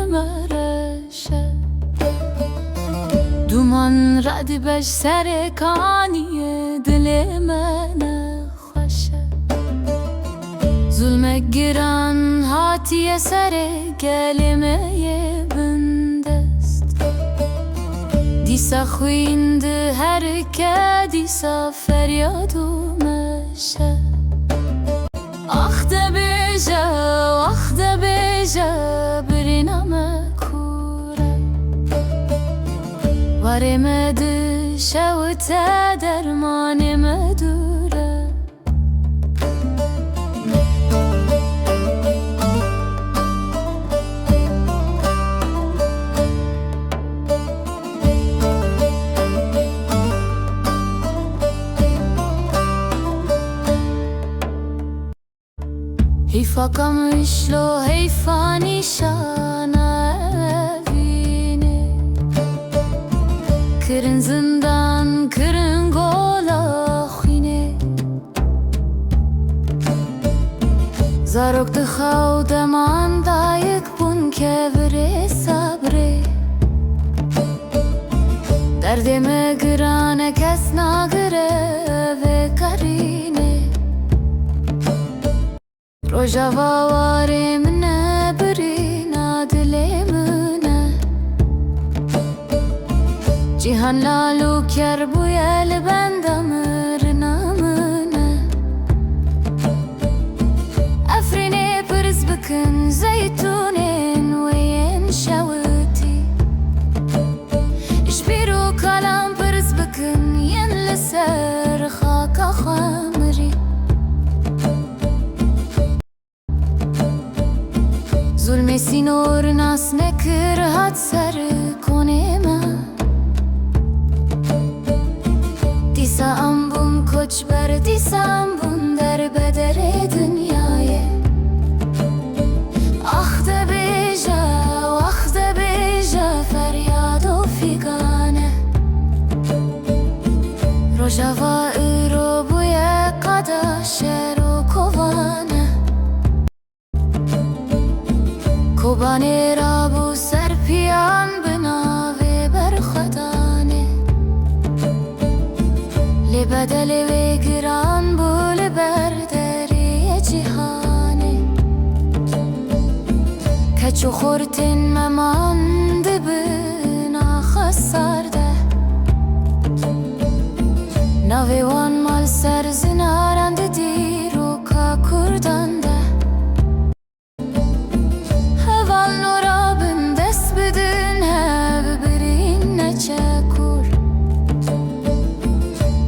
مرشه دومان رد بش سر کانیه دل من خوشه ظلم گران هاتی سر کلمه بندست دیسا خوینده هر که دیسا فریاد و مشه آخ ده بیجه برینم کوره وارم ده شوت درمانم دوره حیفا کمشلو حیفا نیشانه وینه کرن زندان کرن گولا خوینه زاروک دخاو دمان دایک بون که بره صبره دردم گرانه کس نگره و کرینه روژاوا واره منه برینا دل منه جیهان لالو کر بویا لبندم رنا منه افرینه پرز بکن زیتونین وین شوتی اشبیرو کلام پرز بکن ین لسر خاکا خامری ظلم سینور ناس نکر هات سر کنه من دیسا امبون کچ بر دیسا امبون در بدر دنیای آخ ده بیجه فریاد و فیگانه روژاوا ایرو بوی قدا شر و کوانه کوبانه را بو سر پیان بناوه برخدانه لبدل و گران بو لبردری جهانه کچو خورتن ممانده بنا خسارده ناوه وان مال سر زنارنده دیرو کا کردانده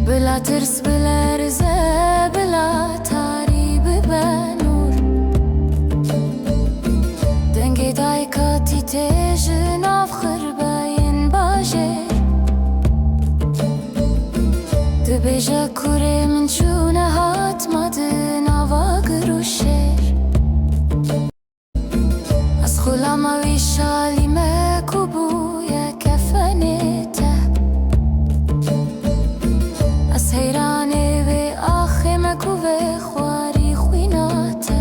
بلا ترس بلا رزا بلا تاری ببنور دنگی دایکاتی تیج ناف خرباین باشه دو بیجا کوره من چونه هات مده ناوا گروشر از خلام ویشالی مکوبویا کفنیته از حیرانه و آخه مکوه خواری خویناته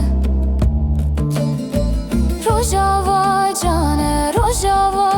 روژاوا جانه روژاوا